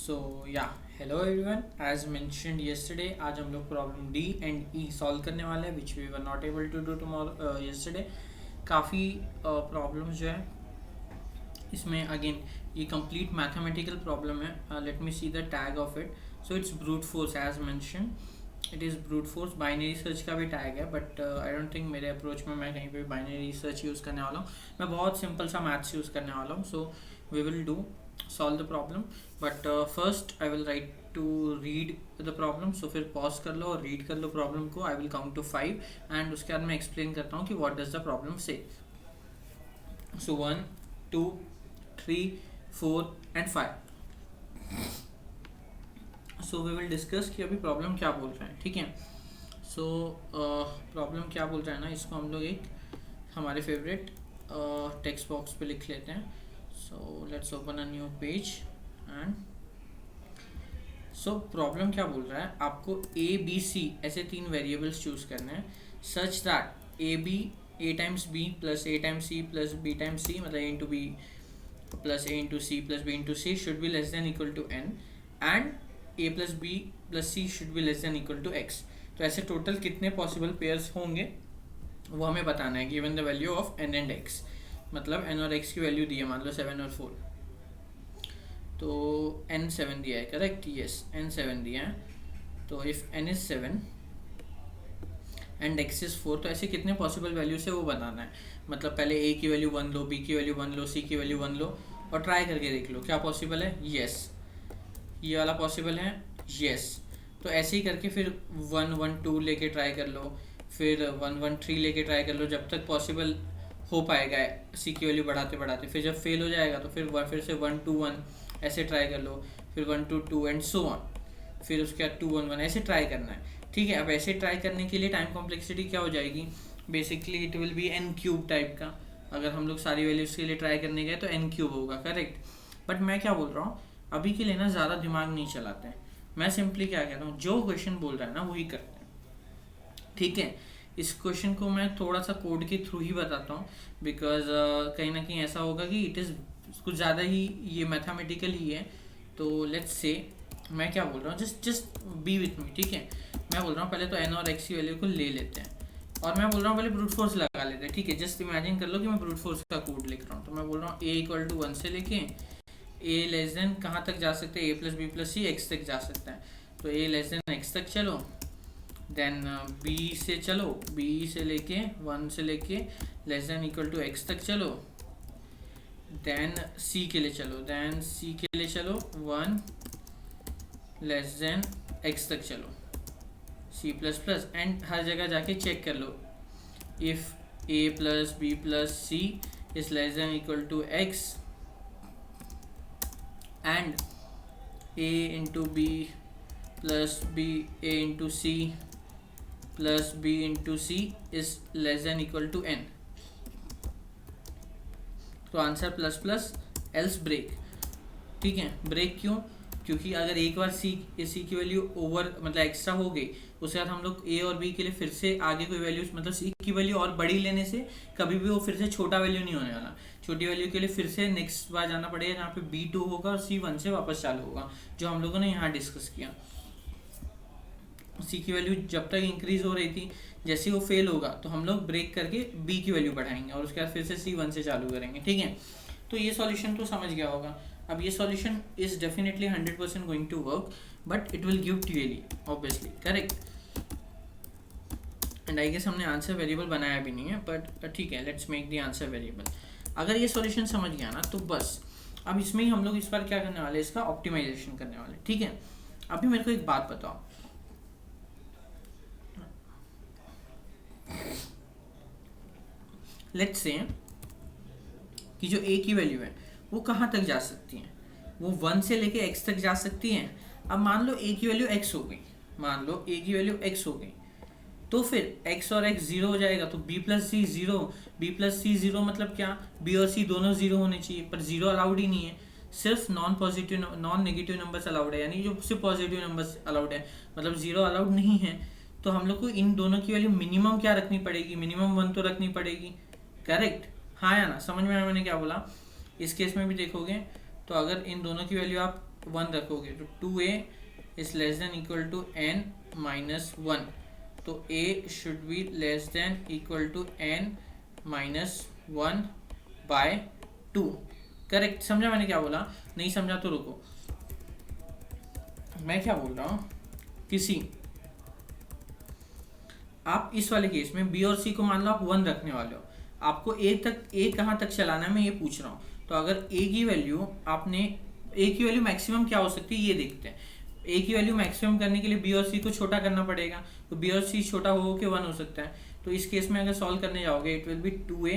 सो या hello everyone, as mentioned yesterday आज हम लोग problem D and E solve करने वाले हैं which we were not able to do tomorrow yesterday. काफ़ी प्रॉब्लम्स जो है इसमें अगेन ये कंप्लीट मैथमेटिकल प्रॉब्लम है। Let me see the tag of it. So it's brute force as mention, it is brute force. Binary search का भी tag है but I don't think मेरे अप्रोच में मैं कहीं पे बाइनरी सर्च यूज़ करने वाला हूँ। मैं बहुत सिंपल सा मैथ्स यूज़ करने वाला हूँ। So we will do solve the problem but first I will write to read the problem। so फिर pause कर लो और read कर लो problem को। I will count to 5 and उसके बाद मैं explain करता हूँ कि what does the problem say। so 1 2 3 4 and 5। so we will discuss कि अभी problem क्या बोल रहा है, ठीक है। so problem क्या बोल रहा है ना, इसको हम लोग एक हमारे फेवरेट टेक्स्ट बॉक्स पे लिख लेते हैं। so let's open a new page and so problem क्या बोल रहा है, आपको a b c ऐसे तीन वेरिएबल्स चूज करने हैं such that a b a times b plus a times c plus b times c मतलब a into b plus a into c plus b into c should be less than equal to n and a plus b plus c should be less than equal to x। तो ऐसे total कितने possible pairs होंगे वो हमें बताना है given the value of n and x। मतलब n और x की वैल्यू दी है, मान लो 7 और 4, तो n 7 दिया है, करेक्ट, यस n 7 दिया है। तो if n is 7 and x is 4 तो ऐसे कितने पॉसिबल वैल्यू से वो बनाना है। मतलब पहले a की वैल्यू 1 लो, b की वैल्यू 1 लो, c की वैल्यू 1 लो और ट्राई करके देख लो क्या पॉसिबल है। यस ये वाला पॉसिबल है, यस। तो ऐसे ही करके फिर 1 1 2 लेके ट्राई कर लो, फिर 1 1 3 लेके ट्राई कर लो जब तक पॉसिबल हो पाएगा सी की वैल्यू बढ़ाते बढ़ाते। फिर जब फेल हो जाएगा तो फिर से 1 2 1 ऐसे ट्राई कर लो, फिर 1 2 2 एंड सो ऑन, फिर उसके बाद 2 1 1 ऐसे ट्राई करना है, ठीक है। अब ऐसे ट्राई करने के लिए टाइम कॉम्प्लेक्सिटी क्या हो जाएगी, basically it will B n cube type का। अगर हम लोग सारी वैल्यूज़ के लिए ट्राई करने गए तो n क्यूब होगा, करेक्ट। बट मैं क्या बोल रहा हूँ, अभी के लिए ना ज़्यादा दिमाग नहीं चलाते हैं। मैं सिंपली क्या कहता हूँ, जो क्वेश्चन बोल रहा है ना वही करते हैं, ठीक है। इस क्वेश्चन को मैं थोड़ा सा कोड के थ्रू ही बताता हूँ बिकॉज कहीं ना कहीं ऐसा होगा कि इट इज़ कुछ ज़्यादा ही ये मैथमेटिकल ही है। तो लेट्स से मैं क्या बोल रहा हूँ, जस्ट बी विथ मी, ठीक है। मैं बोल रहा हूँ पहले तो n और x की वैल्यू को ले लेते हैं और मैं बोल रहा हूँ पहले ब्रूट फोर्स लगा लेते हैं, ठीक है। जस्ट इमेजिन कर लो कि मैं ब्रूट फोर्स का कोड लिख रहा हूँ। तो मैं बोल रहा हूँ a इक्वल टू 1 से लेके a लेस देन कहाँ तक जा सकते हैं, a plus B plus C x तक जा सकता है। तो a लेस देन x तक चलो, देन b से चलो, b से लेके 1 से लेके less than equal to x तक चलो, देन c के लिए चलो, देन c के लिए चलो 1 लेस देन x तक चलो, c प्लस प्लस एंड हर जगह जाके चेक कर लो if a plus B plus C is less than equal to x and a into B plus B a into C plus b into C is less than equal to n। तो answer plus plus else break, ठीक है। Break क्यों, क्योंकि अगर एक बार सी की value over मतलब extra हो गई, उसके बाद हम लोग a और b के लिए फिर से आगे कोई वैल्यू मतलब c की वैल्यू और बड़ी लेने से कभी भी वो फिर से छोटा वैल्यू नहीं होने वाला। छोटी वैल्यू के लिए फिर से नेक्स्ट बार जाना पड़ेगा जहाँ पे b2 होगा और c 1 से वापस चालू होगा, जो हम लोगों ने यहाँ डिस्कस किया। सी की वैल्यू जब तक इंक्रीज हो रही थी, जैसे वो फेल होगा तो हम लोग ब्रेक करके बी की वैल्यू बढ़ाएंगे और उसके बाद फिर से सी 1 से चालू करेंगे, ठीक है। तो ये सॉल्यूशन तो समझ गया होगा। अब ये solution is definitely 100% going to work but it will give TLE obviously, correct. And I guess हमने आंसर वेरिएबल बनाया भी नहीं है बट ठीक है, let's make the answer variable. अगर ये सॉल्यूशन समझ गया ना तो बस अब इसमें ही हम लोग इस बार क्या करने वाले, इसका ऑप्टिमाइजेशन करने वाले, ठीक है। अभी मेरे को एक बात बताओ, लेट्स से कि जो a की वैल्यू है वो कहाँ तक जा सकती है, वो 1 से लेके x तक जा सकती है। अब मान लो a की वैल्यू x हो गई, मान लो a की वैल्यू x हो गई, तो फिर x और x जीरो हो जाएगा तो b प्लस सी जीरो, b प्लस सी जीरो मतलब क्या, b और c दोनों जीरो होने चाहिए, पर जीरो अलाउड ही नहीं है, सिर्फ नॉन नेगेटिव नंबर्स अलाउड है, यानी जो सिर्फ पॉजिटिव नंबर्स अलाउड है, मतलब जीरो अलाउड नहीं है। तो हम लोग को इन दोनों की वैल्यू मिनिमम क्या रखनी पड़ेगी, मिनिमम 1 तो रखनी पड़ेगी, करेक्ट। हाँ या ना, समझ में आया मैंने क्या बोला। इस केस में भी देखोगे तो अगर इन दोनों की वैल्यू आप 1 रखोगे तो 2a is less than equal to n minus 1, तो a should be less than equal to n minus 1 by 2। Correct, समझा मैंने क्या बोला? नहीं समझा तो रुको, मैं क्या बोल रहा हूँ, किसी आप इस वाले केस में b और c को मान लो आप 1 रखने वाले हो, आपको a कहाँ तक चलाना है मैं ये पूछ रहा हूँ। तो अगर a की वैल्यू आपने, a की वैल्यू मैक्सिमम क्या हो सकती है ये देखते हैं। a की वैल्यू मैक्सिमम करने के लिए b और c को छोटा करना पड़ेगा, तो b और c छोटा हो के 1 हो सकता है। तो इस केस में अगर सॉल्व करने जाओगे it will be 2a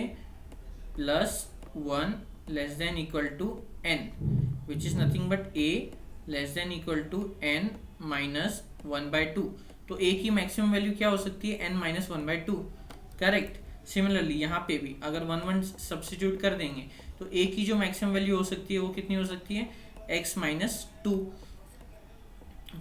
plus 1 less than equal to n which is nothing but a less than equal to n minus 1 by 2। तो a की मैक्सिमम वैल्यू क्या हो सकती है, n minus 1 by 2। Correct, similarly यहाँ पे भी अगर 1 सब्सटीट्यूट कर देंगे तो a की जो मैक्सिमम वैल्यू हो सकती है वो कितनी हो सकती है, x माइनस 2।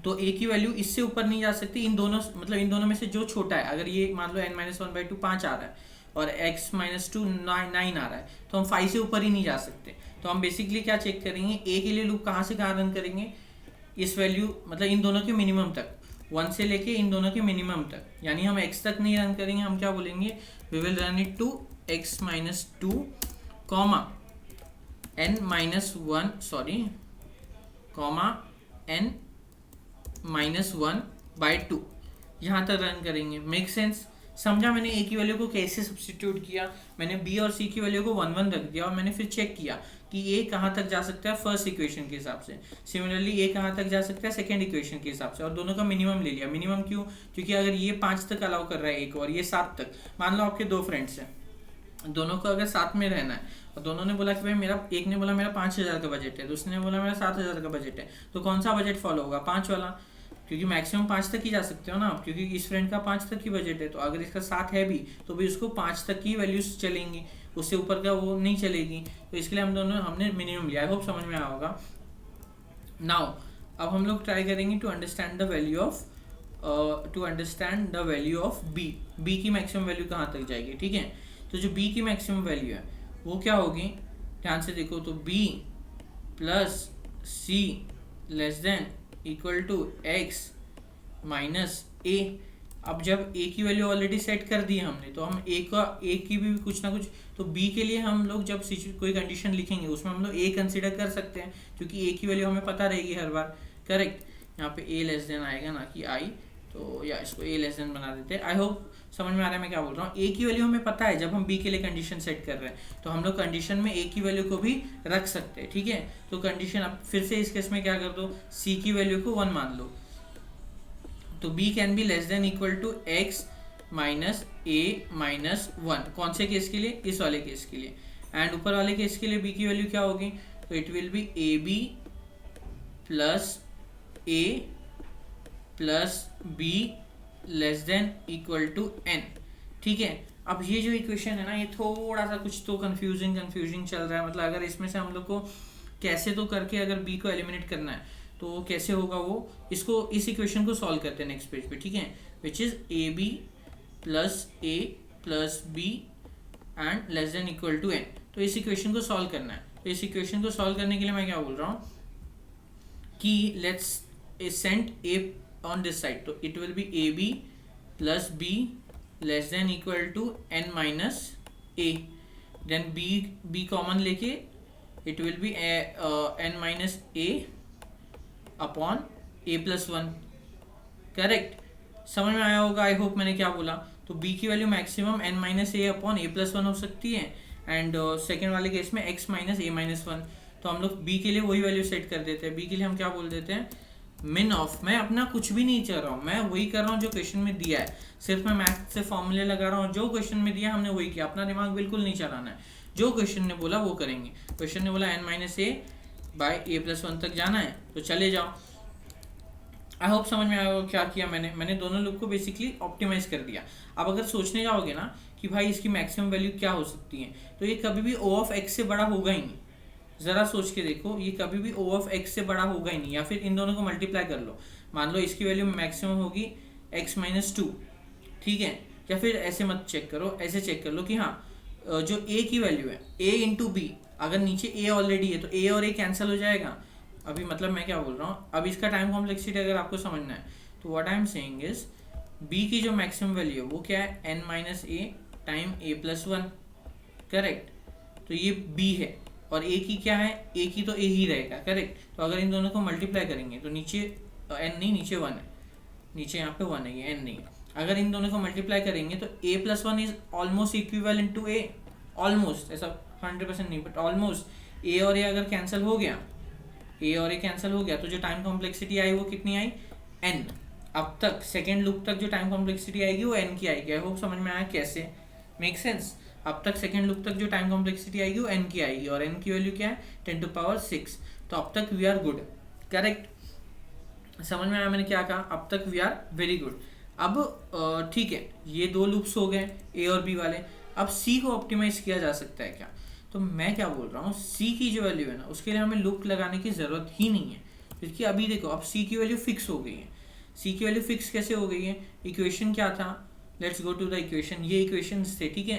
तो a की वैल्यू इससे ऊपर नहीं जा सकती, इन दोनों मतलब इन दोनों में से जो छोटा है, अगर ये मान लो n माइनस 1 बाई 2 5 आ रहा है और x माइनस 2 9 आ रहा है, तो हम 5 से ऊपर ही नहीं जा सकते। तो हम बेसिकली क्या चेक करेंगे, a के लिए लूप कहाँ से कहाँ रन करेंगे, इस वैल्यू मतलब इन दोनों के मिनिमम तक, 1 से लेके इन दोनों के मिनिमम तक, यानी हम x तक नहीं रन करेंगे, हम क्या बोलेंगे, we will run it to x minus 2 comma n minus 1 sorry comma n minus 1 by 2, यहाँ तक रन करेंगे। Make sense? समझा मैंने a की वैल्यू को कैसे सब्सटीट्यूट किया, मैंने b और c की वैल्यू को 1 1 रख दिया और मैंने फिर चेक किया कि a कहाँ तक जा सकता है फर्स्ट इक्वेशन के हिसाब से, सिमिलरली a कहाँ तक जा सकता है सेकंड इक्वेशन के हिसाब से, और दोनों का मिनिमम ले लिया। मिनिमम क्यों? क्योंकि अगर ये 5 तक अलाउ कर रहा है एक और ये 7 तक, मान लो आपके 2 फ्रेंड्स हैं, दोनों को अगर साथ में रहना है और दोनों ने बोला कि भाई मेरा, एक ने बोला मेरा 5,000 का बजट है, दूसरे ने बोला मेरा 7,000 का बजट है, तो कौन सा बजट फॉलो होगा, 5 वाला, क्योंकि मैक्सिमम 5 तक ही जा सकते हो ना आप, क्योंकि इस फ्रेंड का 5 तक ही बजट है, तो अगर इसका 7 है भी तो भी उसको 5 तक की वैल्यूज चलेंगी, उससे ऊपर का वो नहीं चलेगी। तो इसके लिए हमने मिनिमम लिया। आई होप समझ में आया होगा। नाउ अब हम लोग ट्राई करेंगे to understand the value of B की मैक्सिमम वैल्यू कहाँ तक जाएगी, ठीक है। तो जो बी की मैक्सिमम वैल्यू है वो क्या होगी, ध्यान से देखो, तो B plus C less than equal to X minus A. अब जब a की वैल्यू ऑलरेडी सेट कर दी है हमने, तो हम a की भी कुछ ना कुछ, तो b के लिए हम लोग जब कोई कंडीशन लिखेंगे उसमें हम लोग a कंसिडर कर सकते हैं, क्योंकि a की वैल्यू हमें पता रहेगी हर बार। करेक्ट, यहाँ पे a लेस देन आएगा ना कि i, तो या इसको a लेस देन बना देते हैं। आई होप समझ में आ रहा है मैं क्या बोल रहा हूँ। a की वैल्यू हमें पता है, जब हम b के लिए कंडीशन सेट कर रहे हैं तो हम लोग कंडीशन में a की वैल्यू को भी रख सकते हैं, ठीक है। तो कंडीशन अब फिर से इस केस में क्या कर दो, c की वैल्यू को 1 मान लो, तो b can be less than equal to x minus a minus 1। कौन से केस के लिए, इस वाले केस के लिए। एंड ऊपर वाले केस के लिए b की वैल्यू क्या होगी, तो it will be ab plus a plus b less than equal to n, ठीक है। अब ये जो इक्वेशन है ना, ये थोड़ा सा कुछ तो कंफ्यूजिंग चल रहा है, मतलब अगर इसमें से हम लोग को कैसे तो करके अगर b को एलिमिनेट करना है तो कैसे होगा वो, इसको इस इक्वेशन को सॉल्व करते हैं नेक्स्ट पेज पे, ठीक है, which is A B plus A plus B and less than equal to N. तो इस इक्वेशन को सॉल्व करना है। तो इस इक्वेशन को सॉल्व करने के लिए मैं क्या बोल रहा हूँ कि let's send A on this side, तो it will be A B plus B less than equal to N minus A, then B common लेके it will be N minus A upon A plus 1। Correct, समझ में आया होगा I hope मैंने क्या बोला। तो b की value maximum n minus A upon A plus 1 हो सकती है, एंड सेकेंड वाले केस में x माइनस ए माइनस 1। तो हम लोग b के लिए वही वैल्यू सेट कर देते हैं। b के लिए हम क्या बोल देते हैं, मिन ऑफ, मैं अपना कुछ भी नहीं चाह रहा हूँ, मैं वही कर रहा हूँ जो क्वेश्चन में दिया है, सिर्फ मैं मैथ से फॉर्मूले लगा रहा हूँ, जो क्वेश्चन में दिया हमने वही किया, अपना दिमाग बिल्कुल नहीं चलाना है, जो क्वेश्चन ने बोला वो करेंगे। क्वेश्चन ने बोला n minus A by A plus 1 तक जाना है तो चले जाओ। आई होप समझ में आया क्या किया मैंने दोनों लूप को बेसिकली ऑप्टिमाइज कर दिया। अब अगर सोचने जाओगे ना कि भाई इसकी मैक्सिमम वैल्यू क्या हो सकती है, तो ये कभी भी ओ ऑफ एक्स से बड़ा होगा ही नहीं। ज़रा सोच के देखो, ये कभी भी ओ ऑफ एक्स से बड़ा होगा ही नहीं, या फिर इन दोनों को मल्टीप्लाई कर लो, मान लो इसकी वैल्यू मैक्सिमम होगी एक्स माइनस 2, ठीक है। या फिर ऐसे मत चेक करो, ऐसे चेक कर लो कि हाँ जो a की वैल्यू है a इंटू बी, अगर नीचे a ऑलरेडी है तो a और a कैंसिल हो जाएगा, अभी मतलब मैं क्या बोल रहा हूँ, अब इसका टाइम कॉम्प्लेक्सिटी अगर आपको समझना है तो what I am saying is B की जो मैक्सिमम वैल्यू है वो क्या है, N minus A time A plus one, correct. तो ये बी है और ए की क्या है, ए की तो ए ही रहेगा, करेक्ट। तो अगर इन दोनों को मल्टीप्लाई करेंगे तो नीचे एन नहीं, नीचे वन है, नीचे यहाँ पे वन है, ये एन नहीं है। अगर इन दोनों को मल्टीप्लाई करेंगे तो A plus one is almost equivalent to A, almost, ऐसा 100% नहीं बट ऑलमोस्ट। ए और ए अगर कैंसिल हो गया, ए और ए कैंसिल हो गया तो जो टाइम कॉम्प्लेक्सिटी आई वो कितनी आई, एन। अब तक सेकेंड लूप तक जो टाइम कॉम्प्लेक्सिटी आएगी वो एन की आएगी। आई होप समझ में आया कैसे, मेक सेंस। अब तक सेकेंड लूप तक जो टाइम कॉम्प्लेक्सिटी आएगी वो एन की आएगी और एन की वैल्यू क्या है, 10⁶। तो अब तक वी आर गुड, करेक्ट। समझ में आया मैंने क्या कहा, अब तक वी आर वेरी गुड। अब ठीक है, ये दो लूप्स हो गए ए और बी वाले। अब सी को ऑप्टिमाइज किया जा सकता है क्या, तो मैं क्या बोल रहा हूँ, सी की जो वैल्यू है ना उसके लिए हमें लूप लगाने की ज़रूरत ही नहीं है, क्योंकि अभी देखो अब सी की वैल्यू फिक्स हो गई है। सी की वैल्यू फिक्स कैसे हो गई है, इक्वेशन क्या था, let's go to the equation, ये इक्वेशन थे, ठीक है।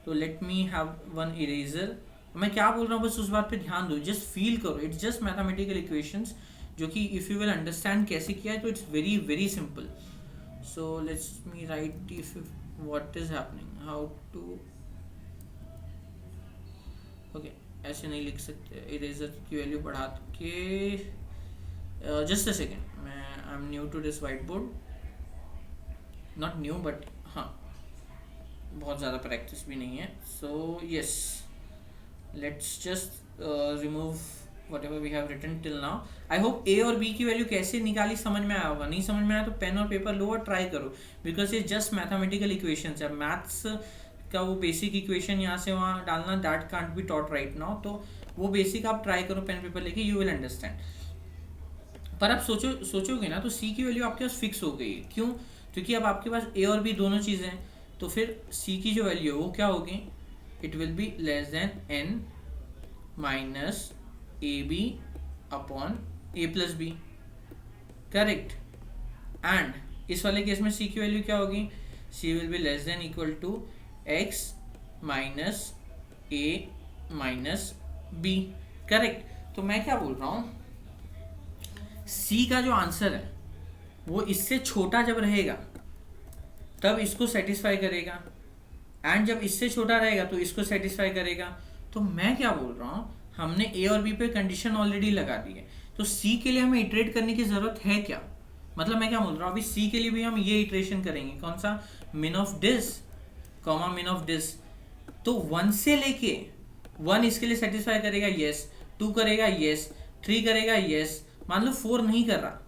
तो let me have one eraser. मैं क्या बोल रहा हूँ बस उस बात पे ध्यान दो, जस्ट फील करो, इट्स जस्ट मैथमेटिकल इक्वेशंस, जो कि इफ़ यू विल अंडरस्टैंड कैसे किया है तो it's very very simple. So let's me write if what is happening, how to, okay ऐसे नहीं लिख सकते, इरेजर की वैल्यू बढ़ा के, जस्ट अ सेकेंड, मैं I am new to this white board, not new but हाँ बहुत ज़्यादा प्रैक्टिस भी नहीं है। So yes, let's just remove whatever we have written till now. I hope A और बी की वैल्यू कैसे निकाली समझ में आया होगा, नहीं समझ में आया तो पेन और पेपर लो और ट्राई करो, बिकॉज ये जस्ट मैथमेटिकल इक्वेशंस है। मैथ्स का वो बेसिक इक्वेशन यहाँ से वहाँ डालना, that can't be taught right now, तो वो बेसिक आप ट्राई करो पेन पेपर लेके, यू विल अंडरस्टैंड। पर आप सोचोगे ना तो सी की वैल्यू आपके पास फिक्स हो गई है, क्यों, क्योंकि अब आपके पास ए और बी दोनों चीज़ें हैं, तो फिर सी की जो वैल्यू है वो क्या होगी, it will be less than N minus A B upon A plus B, correct. And इस वाले केस में सी की वैल्यू क्या होगी, C will be less than equal to X minus A minus B, correct. तो मैं क्या बोल रहा हूँ, सी का जो आंसर है वो इससे छोटा जब रहेगा तब इसको सेटिस्फाई करेगा, एंड जब इससे छोटा रहेगा तो इसको सेटिस्फाई करेगा। तो मैं क्या बोल रहा हूँ, हमने ए और बी पे कंडीशन ऑलरेडी लगा दी है, तो सी के लिए हमें इटरेट करने की ज़रूरत है क्या, मतलब मैं क्या बोल रहा हूँ, अभी सी के लिए भी हम ये इटरेशन करेंगे, कौन सा, मिन ऑफ दिस कॉमा मिन ऑफ दिस। तो 1 से लेके 1 इसके लिए सेटिस्फाई करेगा, येस, 2 करेगा, येस, 3 करेगा, येस। मान लो 4 नहीं कर रहा,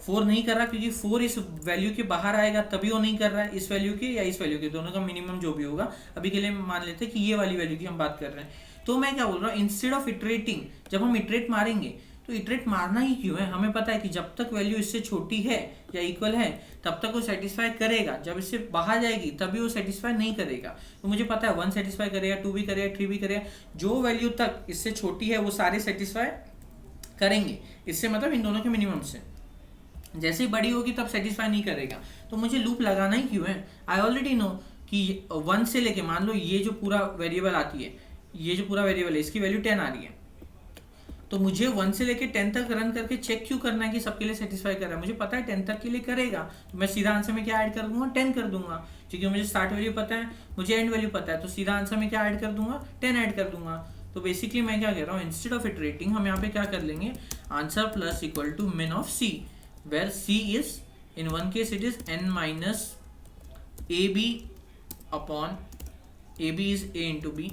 4 नहीं कर रहा क्योंकि 4 इस वैल्यू के बाहर आएगा तभी वो नहीं कर रहा है, इस वैल्यू के या इस वैल्यू के, दोनों का मिनिमम जो भी होगा। अभी के लिए मान लेते हैं कि ये वाली वैल्यू की हम बात कर रहे हैं। तो मैं क्या बोल रहा हूँ, इंस्टेड ऑफ इटरेटिंग, जब हम इटरेट मारेंगे तो इटरेट मारना ही क्यों है, हमें पता है कि जब तक वैल्यू इससे छोटी है या इक्वल है तब तक वो सेटिस्फाई करेगा, जब इससे बाहर जाएगी तभी वो सेटिस्फाई नहीं करेगा। तो मुझे पता है 1 सेटिस्फाई करेगा, 2 भी करेगा, 3 भी करेगा, जो वैल्यू तक इससे छोटी है वो सारे सेटिस्फाई करेंगे, इससे मतलब इन दोनों के मिनिमम से। जैसे ही बड़ी होगी तब सेटिस्फाई नहीं करेगा, तो मुझे लूप लगाना ही क्यों है। आई ऑलरेडी नो कि 1 से लेके, मान लो ये जो पूरा वेरिएबल आती है, ये जो पूरा वेरिएबल है इसकी वैल्यू 10 आ रही है, तो मुझे 1 से लेके 10 तक रन करके चेक क्यों करना है कि सबके लिए सेटिस्फाई कर रहा है। मुझे पता है 10 तक के लिए करेगा, तो मैं सीधा आंसर में क्या ऐड कर दूंगा, 10 कर दूंगा, क्योंकि मुझे स्टार्ट वैल्यू पता है, मुझे एंड वैल्यू पता है, तो सीधा आंसर में क्या ऐड कर दूंगा, 10 ऐड कर दूंगा। तो बेसिकली मैं क्या कह रहा हूँ, इंस्टेड ऑफ इटरेटिंग हम यहाँ पे क्या कर लेंगे, answer plus equal to min of C, where C is in one case it is N minus A B upon A B is A into B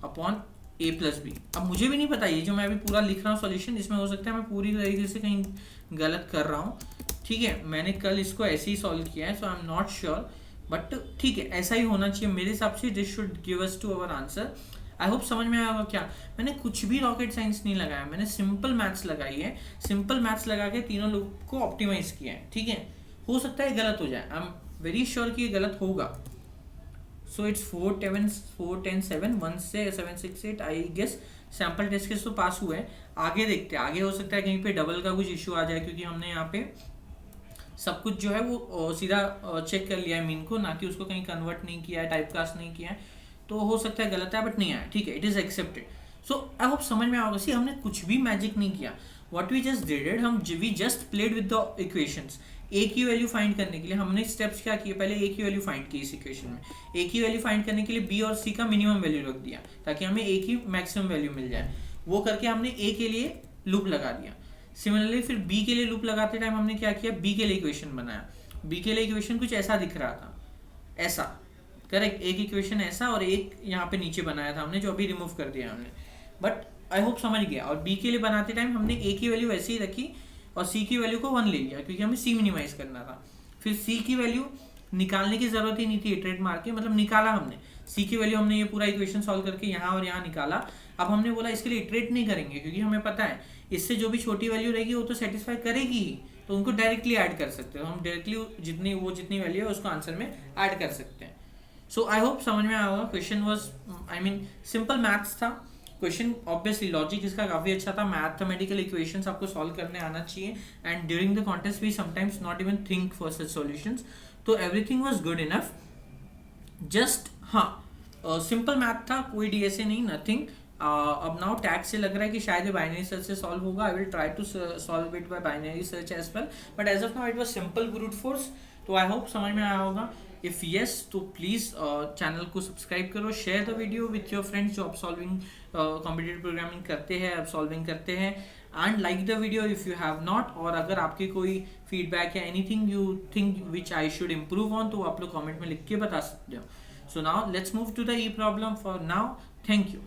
upon A plus B. अब मुझे भी नहीं पता, ये जो मैं अभी पूरा लिख रहा हूँ सॉल्यूशन, इसमें हो सकता है मैं पूरी तरीके से कहीं गलत कर रहा हूँ, ठीक है। मैंने कल इसको ऐसे ही सॉल्व किया है, so I am not sure, but ठीक है ऐसा ही होना चाहिए मेरे हिसाब से। This should give us to our answer. I hope समझ में आया होगा। क्या मैंने कुछ भी रॉकेट साइंस नहीं लगाया, मैंने सिंपल मैथ्स लगाई है, सिंपल मैथ्स लगा के तीनों लोग को ऑप्टिमाइज किया है, ठीक है। हो सकता है गलत हो जाए, आई एम वेरी श्योर कि ये गलत होगा। सो इट्स 4 10 7 1 से 7 6 8 आई गेस सैम्पल टेस्ट के तो पास हुआ है। आगे देखते हैं, आगे हो सकता है कहीं पे डबल का कुछ इशू आ जाए, क्योंकि हमने यहाँ पे सब कुछ जो है वो सीधा चेक कर लिया है मीन को, ना कि उसको कहीं कन्वर्ट नहीं किया है, टाइपकास्ट नहीं किया है, तो हो सकता है गलत है बट नहीं आया, ठीक है, it is accepted. So I hope समझ में आओगे। सी हमने कुछ भी मैजिक नहीं किया, what we just did it, we just played with the equations. A की वैल्यू फाइंड करने के लिए हमने स्टेप्स क्या किए, पहले ए की वैल्यू फाइंड की इस इक्वेशन में। ए की वैल्यू फाइंड करने के लिए बी और सी का मिनिमम वैल्यू रख दिया ताकि हमें ए की मैक्सिमम वैल्यू मिल जाए। वो करके हमने ए के लिए लूप लगा दिया। सिमिलरली फिर बी के लिए लूप लगाते टाइम हमने क्या किया, बी के लिए इक्वेशन बनाया। बी के लिए इक्वेशन कुछ ऐसा दिख रहा था, ऐसा करेक्ट, एक इक्वेशन ऐसा और एक यहाँ पे नीचे बनाया था हमने, जो अभी रिमूव कर दिया हमने, बट आई होप समझ गया। और बी के लिए बनाते टाइम हमने ए की वैल्यू ऐसे ही रखी और सी की वैल्यू को 1 ले लिया क्योंकि हमें सी मिनिमाइज करना था। फिर सी की वैल्यू निकालने की जरूरत ही नहीं थी, इटरेट मार के, मतलब निकाला हमने सी की वैल्यू, हमने ये पूरा इक्वेशन सॉल्व करके यहाँ और यहाँ निकाला। अब हमने बोला इसके लिए इटरेट नहीं करेंगे क्योंकि हमें पता है इससे जो भी छोटी वैल्यू रहेगी वो तो सेटिस्फाई करेगी ही, तो उनको डायरेक्टली ऐड कर सकते हो हम, डायरेक्टली जितनी वैल्यू है उसको आंसर में ऐड कर सकते हैं। सो आई होप समझ में आया होगा। Question was I mean simple maths था क्वेश्चन, ऑब्वियसली लॉजिक इसका काफ़ी अच्छा था, मैथमेटिकल इक्वेशंस आपको सॉल्व करने आना चाहिए, and during the contest we sometimes not even think for such solutions, तो everything was good enough. Just हाँ सिंपल मैथ था, कोई डीएसए नहीं, नथिंग। अब नाउ टैग से लग रहा है कि शायद बाइनरी सर्च से सॉल्व होगा। I will try to solve it by binary search as well, but as of now it was simple brute force. तो आई होप समझ में आया होगा। इफ यस तो प्लीज़ चैनल को सब्सक्राइब करो, share the video with your friends जो अब सॉल्विंग कॉम्पिटिटिव प्रोग्रामिंग करते हैं, अब सॉल्विंग करते हैं, and like the video if you have not. और अगर आपके कोई फीडबैक या anything you think which I should improve on तो आप लोग कॉमेंट में लिख के बता सकते हो। So now let's move to the E problem for now. Thank you.